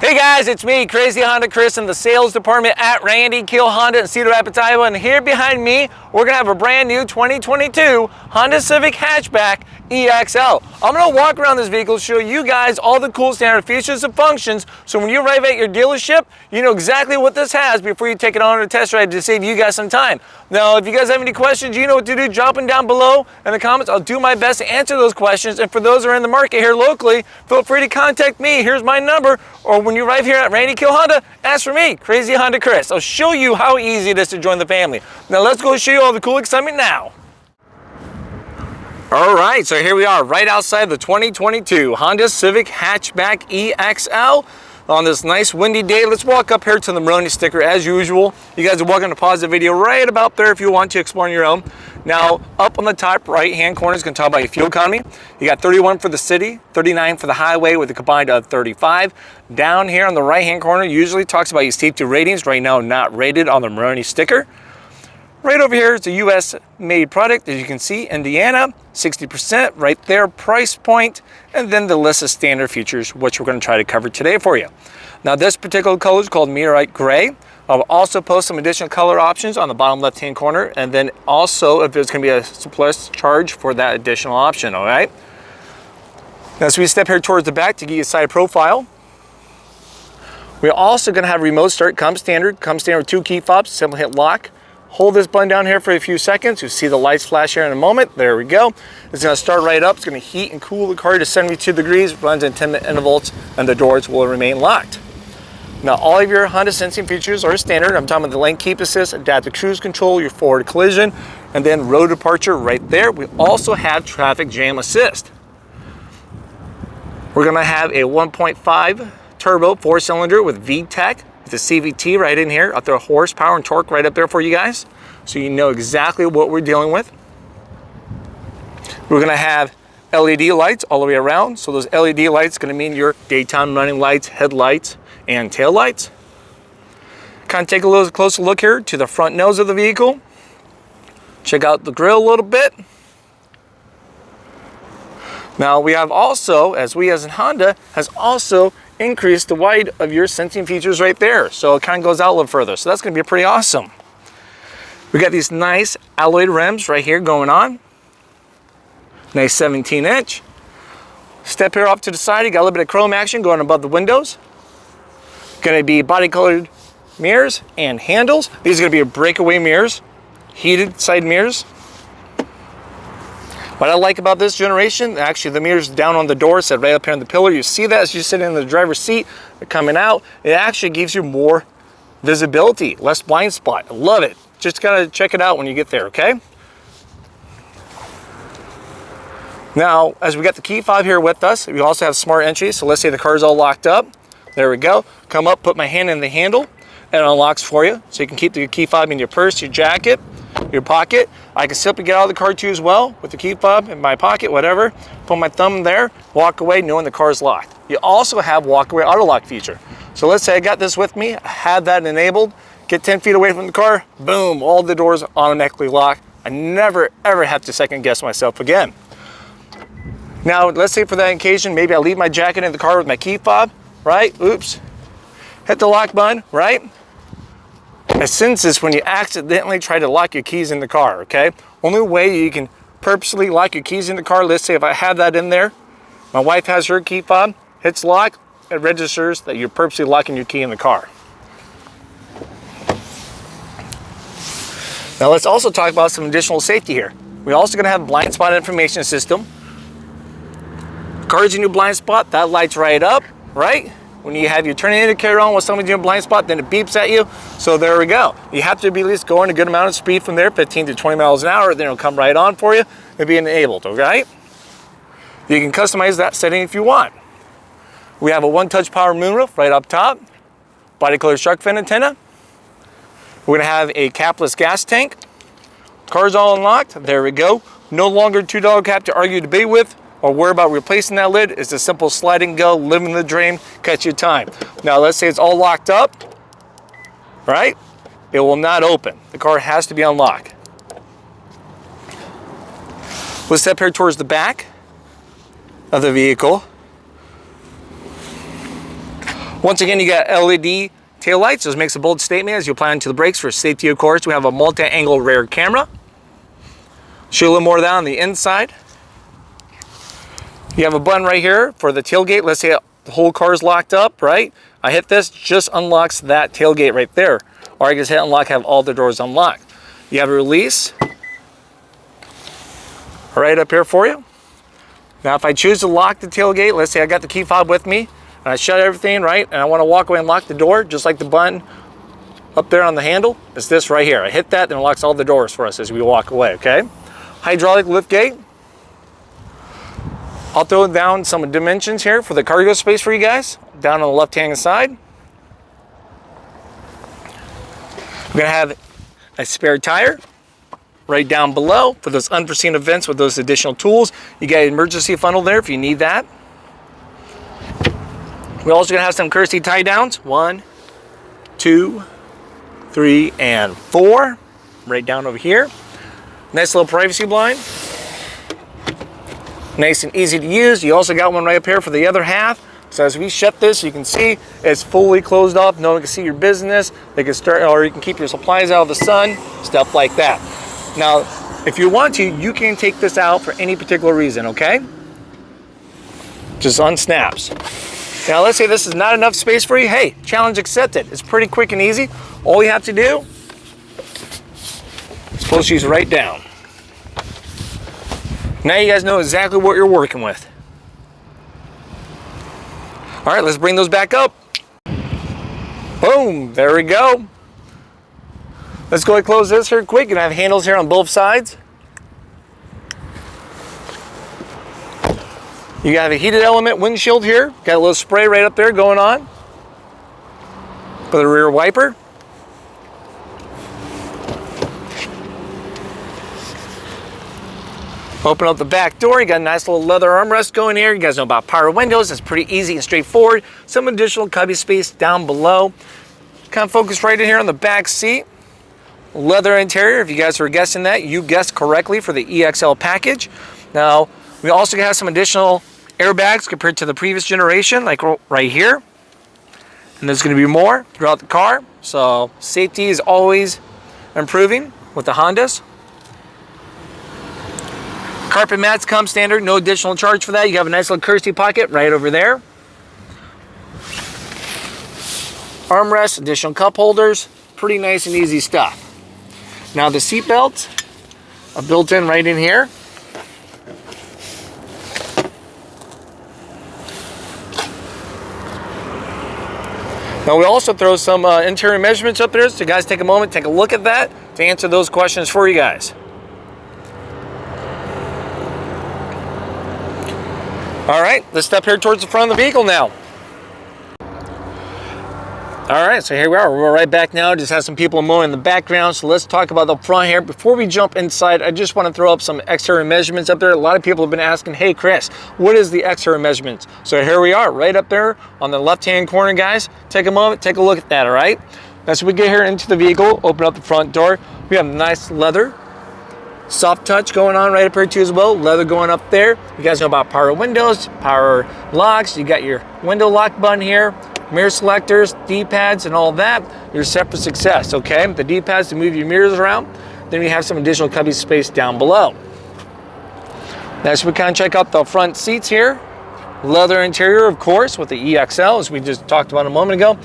Hey guys, it's me, Crazy Honda Chris, in the sales department at Randy Kuehl Honda in Cedar Rapids, Iowa. And here behind me, we're gonna have a brand new 2022 Honda Civic Hatchback EX-L. I'm gonna walk around this vehicle, show you guys all the cool standard features and functions, so when you arrive at your dealership, you know exactly what this has before you take it on a test ride to save you guys some time. Now, if you guys have any questions, you know what to do. Drop them down below in the comments. I'll do my best to answer those questions. And for those who are in the market here locally, feel free to contact me. Here's my number. Or when you arrive here at Randy Kuehl Honda, ask for me, Crazy Honda Chris. I'll show you how easy it is to join the family. Now let's go show you all the cool excitement now. All right, so here we are right outside the 2022 Honda Civic Hatchback EX-L. On this nice windy day, let's walk up here to the Maroni sticker as usual. You guys are welcome to pause the video right about there if you want to explore on your own. Now, up on the top right-hand corner is going to talk about your fuel economy. You got 31 for the city, 39 for the highway with a combined of 35. Down here on the right-hand corner usually talks about your safety ratings. Right now, not rated on the Maroni sticker. Right over here is a US made product, as you can see, Indiana, 60% right there, price point, and then the list of standard features, which we're going to try to cover today for you. Now, this particular color is called Meteorite Gray. I'll also post some additional color options on the bottom left-hand corner, and then also if there's going to be a surplus charge for that additional option, all right? Now, as we step here towards the back to get you a side profile, we're also going to have remote start, come standard with 2 key fobs. Simply hit lock. Hold this button down here for a few seconds. You'll see the lights flash here in a moment. There we go. It's going to start right up. It's going to heat and cool the car to 72 degrees, runs in 10-minute intervals, and the doors will remain locked. Now, all of your Honda sensing features are standard. I'm talking about the lane keep assist, adaptive cruise control, your forward collision, and then road departure right there. We also have traffic jam assist. We're going to have a 1.5 turbo 4-cylinder with VTEC. With the CVT right in here, up there, horsepower and torque right up there for you guys, so you know exactly what we're dealing with. We're gonna have LED lights all the way around, so those LED lights gonna mean your daytime running lights, headlights, and tail lights. Kind of take a little closer look here to the front nose of the vehicle. Check out the grille a little bit. Now we have also, as in Honda, has also increased the wide of your sensing features right there. So it kind of goes out a little further. So that's going to be pretty awesome. We got these nice alloyed rims right here going on. Nice 17-inch. Step here off to the side. You got a little bit of chrome action going above the windows. Going to be body colored mirrors and handles. These are going to be breakaway mirrors, heated side mirrors. What I like about this generation, actually the mirrors down on the door, set right up here on the pillar. You see that as you sit in the driver's seat, they're coming out. It actually gives you more visibility, less blind spot. I love it. Just gotta check it out when you get there, okay? Now, as we got the key fob here with us, we also have smart entry. So let's say the car's all locked up. There we go. Come up, put my hand in the handle, and it unlocks for you. So you can keep the key fob in your purse, your jacket, your pocket. I can simply get out of the car too as well with the key fob in my pocket, whatever. Put my thumb there, walk away knowing the car's locked. You also have walk away auto lock feature. So let's say I got this with me, I had that enabled, get 10 feet away from the car, boom, all the doors automatically lock. I never ever have to second guess myself again. Now, let's say for that occasion, maybe I leave my jacket in the car with my key fob, right? Oops, hit the lock button, right? A sense is when you accidentally try to lock your keys in the car, okay? Only way you can purposely lock your keys in the car, let's say if I have that in there, my wife has her key fob, hits lock, it registers that you're purposely locking your key in the car. Now let's also talk about some additional safety here. We're also gonna have a blind spot information system. Car's in your blind spot, that lights right up, right? When you have your turning indicator on, when somebody's in a blind spot, then it beeps at you. So there we go. You have to be at least going a good amount of speed from there, 15 to 20 miles an hour, then it'll come right on for you and be enabled, okay? You can customize that setting if you want. We have a one-touch power moonroof right up top, body color shark fin antenna. We're gonna have a capless gas tank. Car's all unlocked, there we go. No longer $2 cap to argue debate with or worry about replacing that lid. It's a simple slide and go, live in the dream, catch your time. Now let's say it's all locked up, right? It will not open. The car has to be unlocked. We'll step here towards the back of the vehicle. Once again, you got LED tail lights. This makes a bold statement as you apply onto the brakes for safety, of course. We have a multi-angle rear camera. Show you a little more of that on the inside. You have a button right here for the tailgate. Let's say the whole car is locked up, right? I hit this, just unlocks that tailgate right there. Or I can just hit unlock, have all the doors unlocked. You have a release right up here for you. Now, if I choose to lock the tailgate, let's say I got the key fob with me, and I shut everything, right? And I want to walk away and lock the door, just like the button up there on the handle. It's this right here. I hit that, and it locks all the doors for us as we walk away, okay? Hydraulic lift gate. I'll throw down some dimensions here for the cargo space for you guys, down on the left-hand side. We're gonna have a spare tire right down below for those unforeseen events with those additional tools. You got an emergency funnel there if you need that. We're also gonna have some courtesy tie downs. 1, 2, 3, and 4. Right down over here. Nice little privacy blind. Nice and easy to use. You also got one right up here for the other half. So as we shut this, you can see it's fully closed off. No one can see your business. They can start, or you can keep your supplies out of the sun, stuff like that. Now, if you want to, you can take this out for any particular reason, okay? Just unsnaps. Now, let's say this is not enough space for you. Hey, challenge accepted. It's pretty quick and easy. All you have to do is pull these right down. Now you guys know exactly what you're working with. All right, let's bring those back up. Boom, there we go. Let's go ahead and close this here quick. And I have handles here on both sides. You got a heated element windshield here. Got a little spray right up there going on for the rear wiper. Open up the back door, you got a nice little leather armrest going here. You guys know about power windows, it's pretty easy and straightforward. Some additional cubby space down below. Kind of focus right in here on the back seat. Leather interior, if you guys were guessing that, you guessed correctly for the EX-L package. Now, we also have some additional airbags compared to the previous generation, like right here. And there's gonna be more throughout the car. So safety is always improving with the Hondas. Carpet mats come standard, no additional charge for that. You have a nice little courtesy pocket right over there. Armrests, additional cup holders, pretty nice and easy stuff. Now the seat belts are built in right in here. Now we also throw some interior measurements up there, so you guys take a moment, take a look at that to answer those questions for you guys. All right, let's step here towards the front of the vehicle now. All right, so here we are. We're right back now. Just have some people mowing in the background. So let's talk about the front here. Before we jump inside, I just want to throw up some exterior measurements up there. A lot of people have been asking, hey, Chris, what is the exterior measurements? So here we are, right up there on the left-hand corner, guys. Take a moment, take a look at that, all right? As we get here into the vehicle, open up the front door. We have nice leather. Soft touch going on right up here too as well. Leather going up there. You guys know about power windows, power locks. You got your window lock button here, mirror selectors, D-pads, and all that. You're set for success, okay? The D-pads to move your mirrors around. Then we have some additional cubby space down below. Now, so we kind of check out the front seats here. Leather interior, of course, with the EX-L, as we just talked about a moment ago.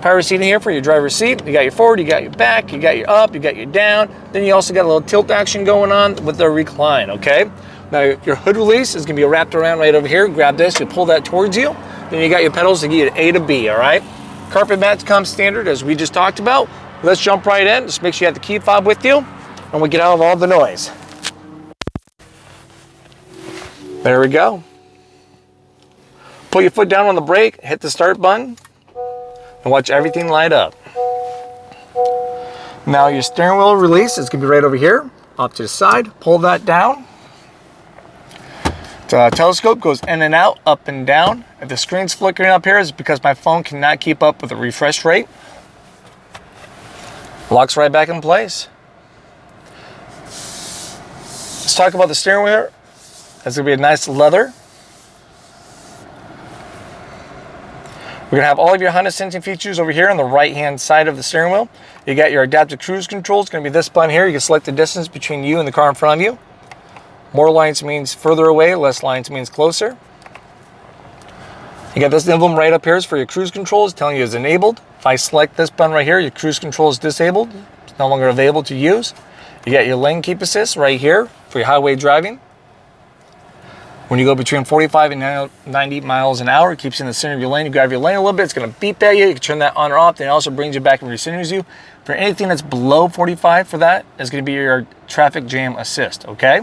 Power seating here for your driver's seat. You got your forward, you got your back, you got your up, you got your down. Then you also got a little tilt action going on with the recline, okay? Now your hood release is gonna be wrapped around right over here. Grab this, you pull that towards you. Then you got your pedals to get you A to B, all right? Carpet mats come standard as we just talked about. Let's jump right in. Just make sure you have the key fob with you and we get out of all the noise. There we go. Put your foot down on the brake, hit the start button, and watch everything light up. Now your steering wheel release is gonna be right over here, off to the side. Pull that down. The telescope goes in and out, up and down. If the screen's flickering up here, it's because my phone cannot keep up with the refresh rate. Locks right back in place. Let's talk about the steering wheel. That's gonna be a nice leather. We're gonna have all of your Honda sensing features over here on the right-hand side of the steering wheel. You got your adaptive cruise control. It's gonna be this button here. You can select the distance between you and the car in front of you. More lines means further away, less lines means closer. You got this emblem right up here is for your cruise controls, telling you it's enabled. If I select this button right here, your cruise control is disabled. It's no longer available to use. You got your lane keep assist right here for your highway driving. When you go between 45 and 90 miles an hour, it keeps you in the center of your lane. You grab your lane a little bit, it's going to beep at you. You can turn that on or off. Then it also brings you back and recenters you. For anything that's below 45 for that, is going to be your traffic jam assist, okay?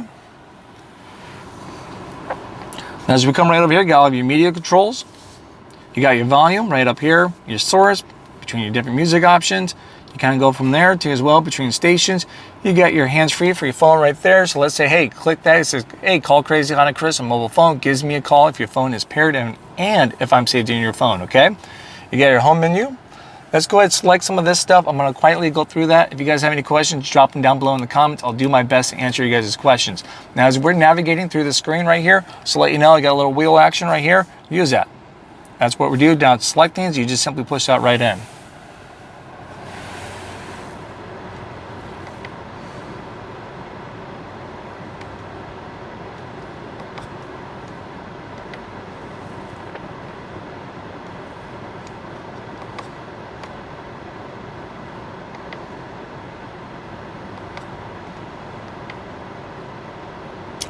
Now, as we come right over here, you got all of your media controls. You got your volume right up here, your source, between your different music options. You kind of go from there to as well between stations. You got your hands-free for your phone right there. So let's say, hey, click that. It says, hey, call Crazy Honda Chris on mobile phone. Gives me a call if your phone is paired and if I'm saved in your phone, okay? You got your home menu. Let's go ahead and select some of this stuff. I'm going to quietly go through that. If you guys have any questions, drop them down below in the comments. I'll do my best to answer you guys' questions. Now, as we're navigating through the screen right here, so let you know, I got a little wheel action right here. Use that. That's what we do. Down to select things, you just simply push that right in.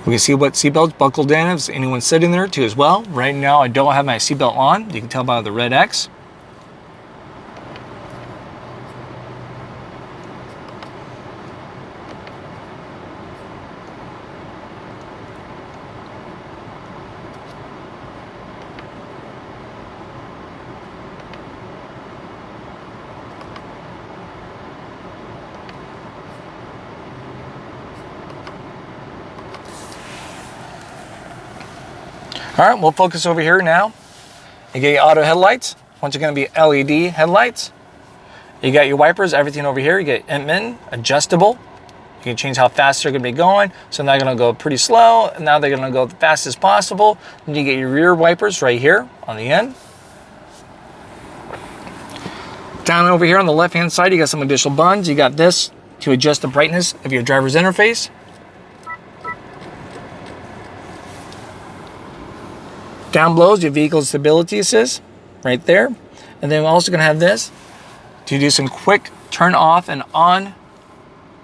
We can see what seatbelt's buckled in, if anyone sitting there too as well. Right now I don't have my seatbelt on. You can tell by the red X. All right, we'll focus over here now. You get your auto headlights. Once again, going to be LED headlights. You got your wipers, everything over here. You get min, adjustable. You can change how fast they're going to be going. So now they're going to go pretty slow. And now they're going to go the fastest as possible. And you get your rear wipers right here on the end. Down over here on the left-hand side, you got some additional buttons. You got this to adjust the brightness of your driver's interface. Down below is your vehicle stability assist, right there. And then we're also gonna have this to do some quick turn off and on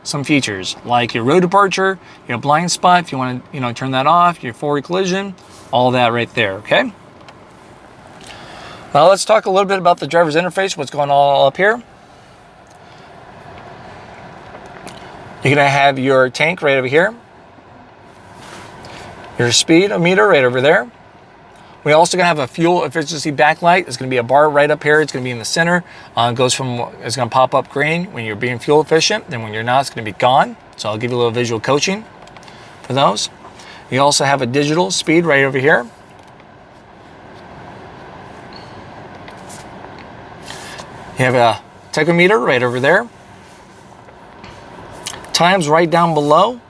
some features, like your road departure, your blind spot, if you wanna turn that off, your forward collision, all that right there, okay? Now let's talk a little bit about the driver's interface, what's going on all up here. You're gonna have your tank right over here, your speedometer right over there. We're also going to have a fuel efficiency backlight. It's going to be a bar right up here. It's going to be in the center. It's going to pop up green when you're being fuel efficient. Then when you're not, it's going to be gone. So I'll give you a little visual coaching for those. You also have a digital speed right over here. You have a tachometer right over there. Times right down below.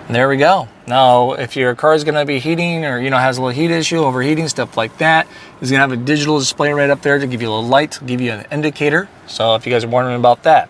There we go. Now, if your car is going to be heating or, has a little heat issue, overheating, stuff like that, it's going to have a digital display right up there to give you a little light, to give you an indicator. So if you guys are wondering about that.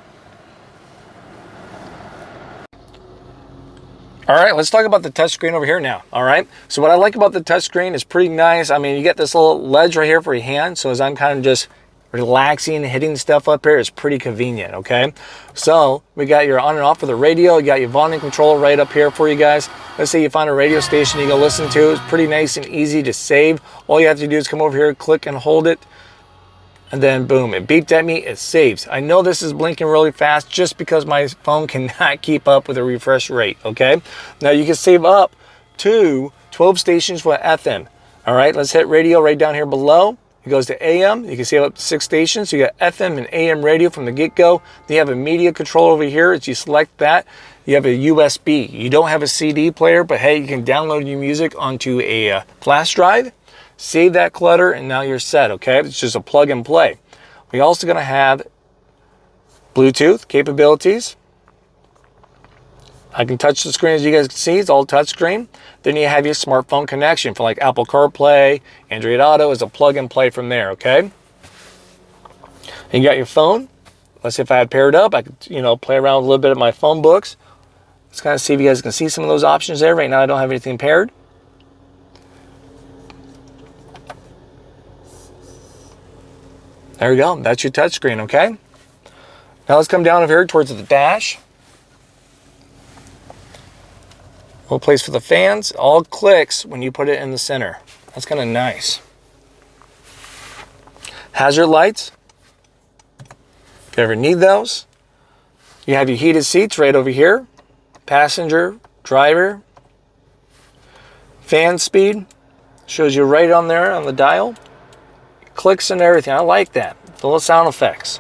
All right, let's talk about the touchscreen over here now. All right. So what I like about the touchscreen is pretty nice. I mean, you get this little ledge right here for your hand. So as I'm kind of just relaxing, hitting stuff up here, is pretty convenient, okay? So we got your on and off for the radio. You got your volume control right up here for you guys. Let's say you find a radio station you can listen to. It's pretty nice and easy to save. All you have to do is come over here, click and hold it, and then boom, it beeped at me, it saves. I know this is blinking really fast just because my phone cannot keep up with the refresh rate, okay? Now you can save up to 12 stations for FM. All right, let's hit radio right down here below. It goes to AM. You can see up to 6 stations. So you got FM and AM radio from the get-go. Then you have a media control over here. As you select that, you have a USB. You don't have a CD player, but hey, you can download your music onto a flash drive, save that clutter, and now you're set, okay? It's just a plug and play. We're also gonna have Bluetooth capabilities. I can touch the screen, as you guys can see, it's all touch screen. Then you have your smartphone connection for like Apple CarPlay, Android Auto is a plug and play from there, okay? And you got your phone. Let's say if I had paired up, I could, you know, play around a little bit at my phone books. Let's kind of see if you guys can see some of those options there. Right now I don't have anything paired. There we go, that's your touch screen, okay? Now let's come down over here towards the dash. Little place for the fans, all clicks when you put it in the center. That's kind of nice. Hazard lights, if you ever need those. You have your heated seats right over here. Passenger, driver. Fan speed, shows you right on there on the dial. Clicks and everything, I like that. The little sound effects.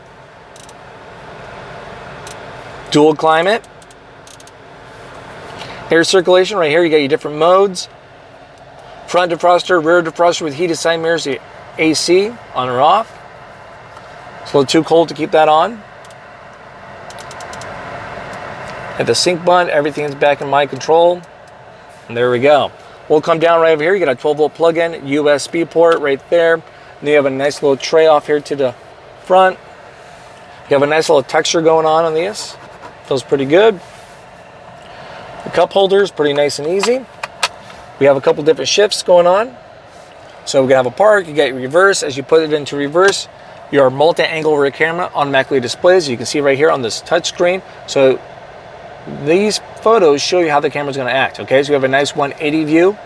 Dual climate. Air circulation right here, you got your different modes. Front defroster, rear defroster with heated side mirrors, the AC on or off. It's a little too cold to keep that on. At the sync button, everything's back in my control. And there we go. We'll come down right over here. You got a 12-volt plug-in, USB port right there. And you have a nice little tray off here to the front. You have a nice little texture going on these. Feels pretty good. The cup holders, pretty nice and easy. We have a couple different shifts going on. So we can have a park, you get reverse. As you put it into reverse, your multi-angle rear camera automatically displays. You can see right here on this touch screen. So these photos show you how the camera's going to act. Okay, so we have a nice 180 view.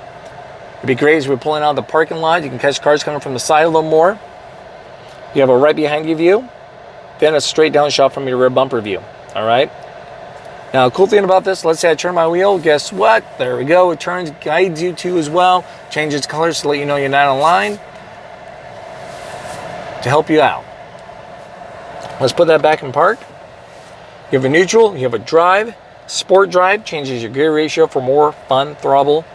It'd be great as we're pulling out of the parking lot. You can catch cars coming from the side a little more. You have a right behind you view, then a straight down shot from your rear bumper view. All right. Now, the cool thing about this, let's say I turn my wheel, guess what? There we go. It turns, guides you to as well, changes colors to let you know you're not on line, to help you out. Let's put that back in park. You have a neutral, you have a drive, sport drive, changes your gear ratio for more fun, throttle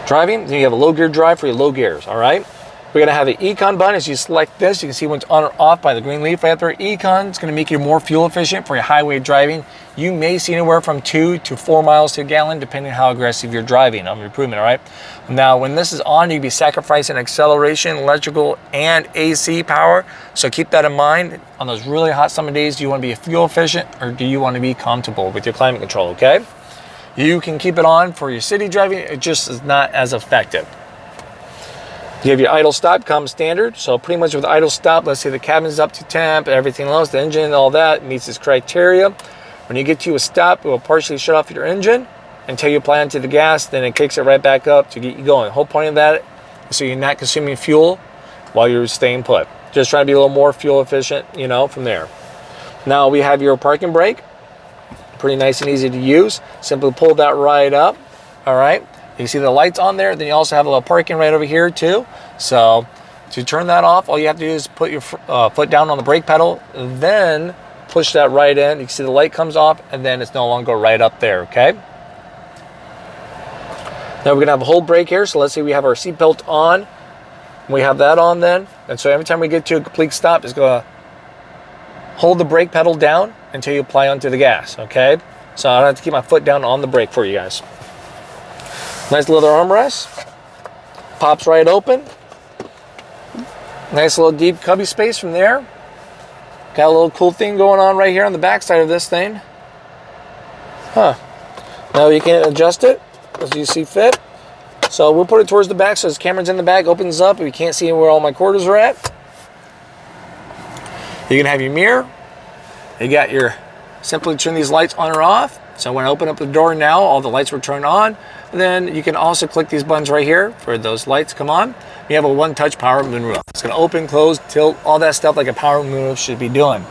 driving. Then you have a low gear drive for your low gears, all right? We're gonna have the Econ button. As you select this, you can see when it's on or off by the green leaf right there. Econ is gonna make you more fuel efficient for your highway driving. You may see anywhere from 2 to 4 miles to a gallon, depending on how aggressive you're driving on improvement, all right? Now, when this is on, you'll be sacrificing acceleration, electrical, and AC power. So keep that in mind. On those really hot summer days, do you wanna be fuel efficient or do you wanna be comfortable with your climate control, okay? You can keep it on for your city driving. It just is not as effective. You have your idle stop, comes standard. So pretty much with idle stop, let's say the cabin's up to temp, everything else, the engine and all that meets its criteria. When you get to a stop, it will partially shut off your engine until you apply onto the gas, then it kicks it right back up to get you going. The whole point of that is so you're not consuming fuel while you're staying put. Just trying to be a little more fuel efficient, you know, from there. Now we have your parking brake. Pretty nice and easy to use. Simply pull that right up, all right? You see the lights on there. Then you also have a little parking right over here too. So to turn that off, all you have to do is put your foot down on the brake pedal, then push that right in. You can see the light comes off and then it's no longer right up there, okay? Now we're gonna have a hold brake here. So let's say we have our seatbelt on. We have that on then. And so every time we get to a complete stop, it's gonna hold the brake pedal down until you apply onto the gas, okay? So I don't have to keep my foot down on the brake for you guys. Nice leather armrest, pops right open. Nice little deep cubby space from there. Got a little cool thing going on right here on the back side of this thing. Huh. Now you can adjust it as you see fit. So we'll put it towards the back so this camera's in the back, opens up, and you can't see where all my quarters are at. You can have your mirror. You got your, simply turn these lights on or off. So when I open up the door now, all the lights will turn on. And then you can also click these buttons right here for those lights come on. You have a one-touch power moonroof. It's gonna open, close, tilt, all that stuff like a power moonroof should be doing.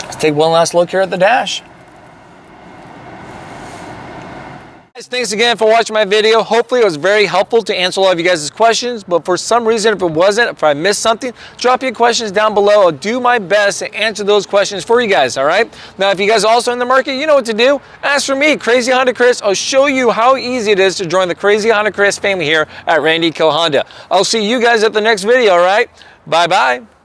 Let's take one last look here at the dash. Guys, thanks again for watching my video. Hopefully it was very helpful to answer a lot of you guys' questions, but for some reason, if it wasn't, if I missed something, drop your questions down below. I'll do my best to answer those questions for you guys, all right? Now, if you guys are also in the market, you know what to do. Ask for me, Crazy Honda Chris. I'll show you how easy it is to join the Crazy Honda Chris family here at Randy Kuehl Honda. I'll see you guys at the next video, all right? Bye-bye.